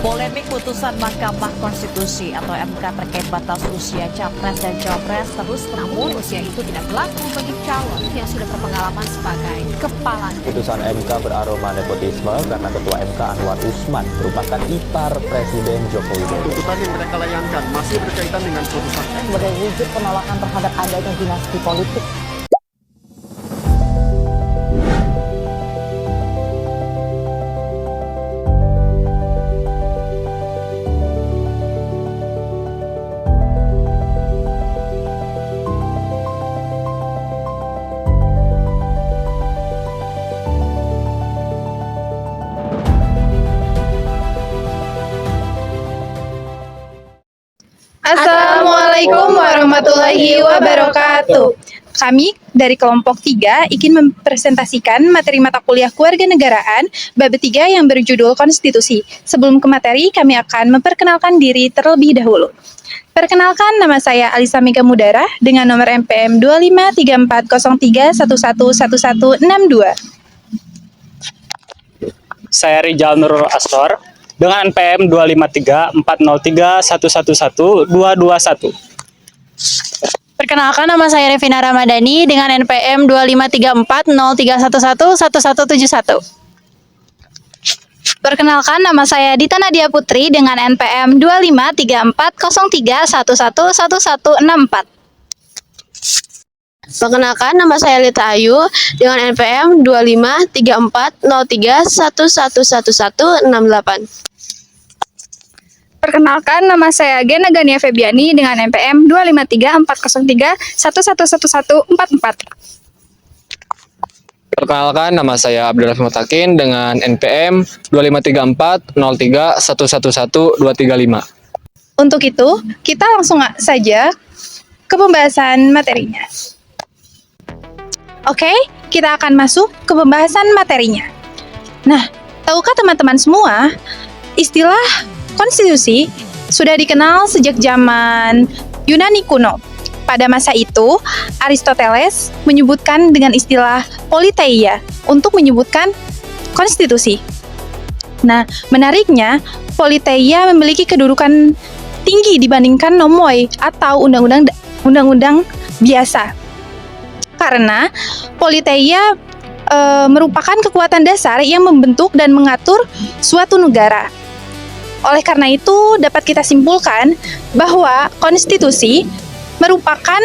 Polemik putusan Mahkamah Konstitusi atau MK terkait batas usia capres dan cawapres terus, namun usia itu tidak berlaku bagi calon yang sudah berpengalaman sebagai kepala. Putusan MK beraroma nepotisme karena Ketua MK Anwar Usman merupakan ipar Presiden Joko Widodo. Tuntutan yang mereka layangkan masih berkaitan dengan putusan MK. Sebagai wujud penolakan terhadap adanya dinasti politik. Assalamualaikum warahmatullahi wabarakatuh. Kami dari kelompok 3 ingin mempresentasikan materi mata kuliah Kewarganegaraan bab 3 yang berjudul Konstitusi. Sebelum ke materi, kami akan memperkenalkan diri terlebih dahulu. Perkenalkan, nama saya Alisa Mega Mudara dengan nomor NPM 253403111162. Saya Rijal Nurul Astor dengan NPM 2534031112221. Perkenalkan, nama saya Revina Ramadhani dengan NPM 2534031111171. Perkenalkan, nama saya Dita Nadia Putri dengan NPM 2534031111164. Perkenalkan, nama saya Lita Ayu dengan NPM 2534031111168. Perkenalkan, nama saya Gena Gania Febiani dengan NPM 2534031111144. Perkenalkan, nama saya Abdul Rafi Mutakin dengan NPM 2534031111235. Untuk itu, kita langsung saja ke pembahasan materinya. Oke, kita akan masuk ke pembahasan materinya. Nah, tahukah teman-teman semua, istilah konstitusi sudah dikenal sejak zaman Yunani kuno. Pada masa itu, Aristoteles menyebutkan dengan istilah politeia untuk menyebutkan konstitusi. Nah, menariknya, politeia memiliki kedudukan tinggi dibandingkan nomoi atau undang-undang biasa. Karena politeia merupakan kekuatan dasar yang membentuk dan mengatur suatu negara. Oleh karena itu, dapat kita simpulkan bahwa konstitusi merupakan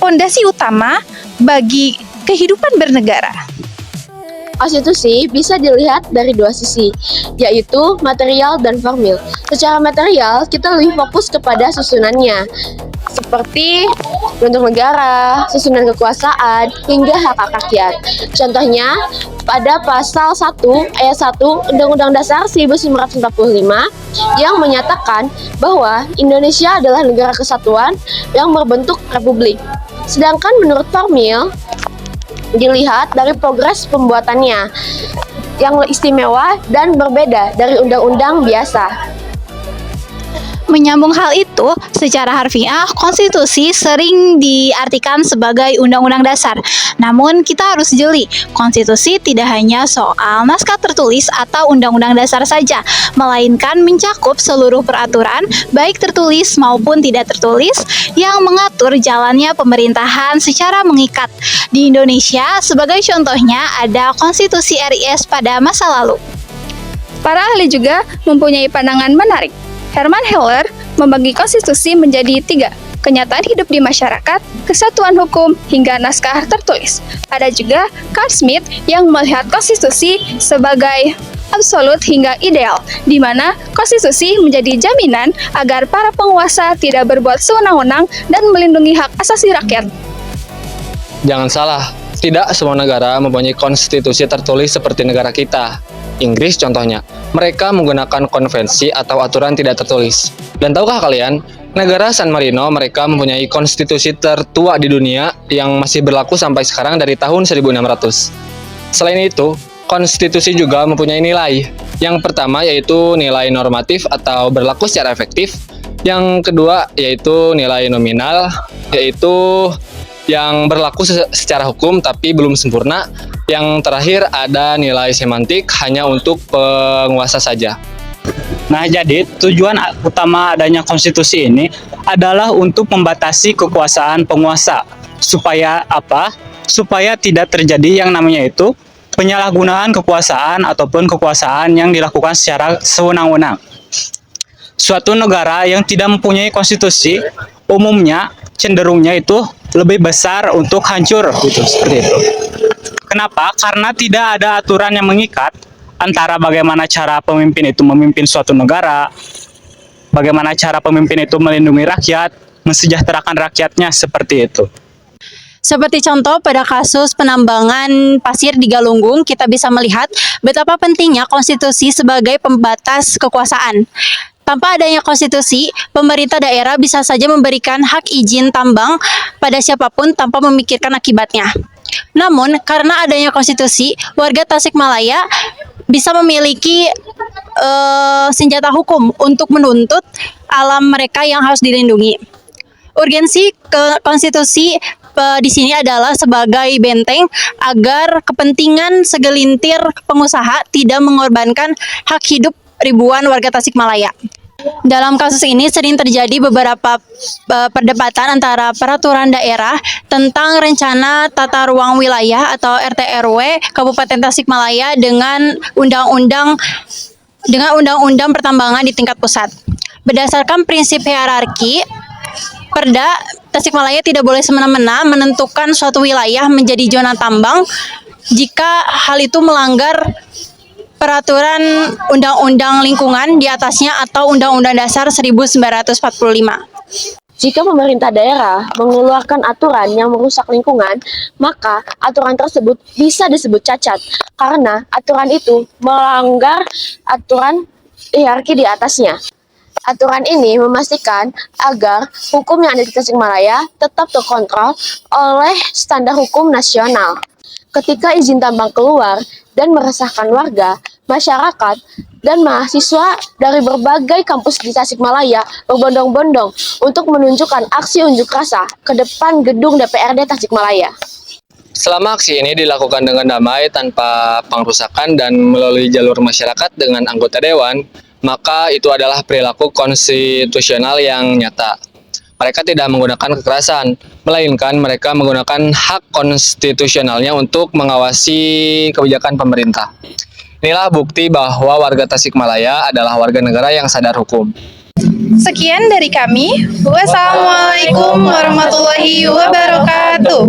fondasi utama bagi kehidupan bernegara. Konstitusi bisa dilihat dari dua sisi, yaitu material dan formil. Secara material, kita lebih fokus kepada susunannya, seperti bentuk negara, susunan kekuasaan, hingga hak rakyat. Contohnya, pada pasal 1 ayat 1 Undang-Undang Dasar 1945 yang menyatakan bahwa Indonesia adalah negara kesatuan yang berbentuk republik. Sedangkan menurut formil, dilihat dari progres pembuatannya yang istimewa dan berbeda dari undang-undang biasa. Menyambung hal itu, secara harfiah, konstitusi sering diartikan sebagai undang-undang dasar. Namun, kita harus jeli, konstitusi tidak hanya soal naskah tertulis atau undang-undang dasar saja, melainkan mencakup seluruh peraturan, baik tertulis maupun tidak tertulis, yang mengatur jalannya pemerintahan secara mengikat. Di Indonesia, sebagai contohnya, ada konstitusi RIS pada masa lalu. Para ahli juga mempunyai pandangan menarik. Herman Heller membagi konstitusi menjadi 3, kenyataan hidup di masyarakat, kesatuan hukum, hingga naskah tertulis. Ada juga Carl Smith yang melihat konstitusi sebagai absolut hingga ideal, di mana konstitusi menjadi jaminan agar para penguasa tidak berbuat sewenang-wenang dan melindungi hak asasi rakyat. Jangan salah, tidak semua negara mempunyai konstitusi tertulis seperti negara kita. Inggris contohnya, mereka menggunakan konvensi atau aturan tidak tertulis. Dan tahukah kalian, negara San Marino mereka mempunyai konstitusi tertua di dunia yang masih berlaku sampai sekarang dari tahun 1600. Selain itu, konstitusi juga mempunyai nilai. Yang pertama yaitu nilai normatif atau berlaku secara efektif. Yang kedua yaitu nilai nominal, yaitu yang berlaku secara hukum tapi belum sempurna. Yang terakhir ada nilai semantik hanya untuk penguasa saja. Nah, jadi tujuan utama adanya konstitusi ini adalah untuk membatasi kekuasaan penguasa supaya apa? Supaya tidak terjadi yang namanya itu penyalahgunaan kekuasaan ataupun kekuasaan yang dilakukan secara sewenang-wenang. Suatu negara yang tidak mempunyai konstitusi umumnya cenderungnya itu lebih besar untuk hancur gitu, seperti itu. Kenapa? Karena tidak ada aturan yang mengikat antara bagaimana cara pemimpin itu memimpin suatu negara, bagaimana cara pemimpin itu melindungi rakyat, mensejahterakan rakyatnya, seperti itu. Seperti contoh pada kasus penambangan pasir di Galunggung, kita bisa melihat betapa pentingnya konstitusi sebagai pembatas kekuasaan. Tanpa adanya konstitusi, pemerintah daerah bisa saja memberikan hak izin tambang pada siapapun tanpa memikirkan akibatnya. Namun, karena adanya konstitusi, warga Tasikmalaya bisa memiliki senjata hukum untuk menuntut alam mereka yang harus dilindungi. Urgensi konstitusi di sini adalah sebagai benteng agar kepentingan segelintir pengusaha tidak mengorbankan hak hidup ribuan warga Tasikmalaya. Dalam kasus ini sering terjadi beberapa perdebatan antara peraturan daerah tentang rencana tata ruang wilayah atau RT/RW Kabupaten Tasikmalaya dengan undang-undang pertambangan di tingkat pusat. Berdasarkan prinsip hierarki, Perda Tasikmalaya tidak boleh semena-mena menentukan suatu wilayah menjadi zona tambang jika hal itu melanggar peraturan undang-undang lingkungan di atasnya atau Undang-Undang Dasar 1945. Jika pemerintah daerah mengeluarkan aturan yang merusak lingkungan, maka aturan tersebut bisa disebut cacat karena aturan itu melanggar aturan hierarki di atasnya. Aturan ini memastikan agar hukum yang ada di Tasikmalaya tetap terkontrol oleh standar hukum nasional. Ketika izin tambang keluar dan meresahkan warga, masyarakat, dan mahasiswa dari berbagai kampus di Tasikmalaya berbondong-bondong untuk menunjukkan aksi unjuk rasa ke depan gedung DPRD Tasikmalaya. Selama aksi ini dilakukan dengan damai tanpa pengrusakan dan melalui jalur masyarakat dengan anggota dewan, maka itu adalah perilaku konstitusional yang nyata. Mereka tidak menggunakan kekerasan, melainkan mereka menggunakan hak konstitusionalnya untuk mengawasi kebijakan pemerintah. Inilah bukti bahwa warga Tasikmalaya adalah warga negara yang sadar hukum. Sekian dari kami. Wassalamualaikum warahmatullahi wabarakatuh.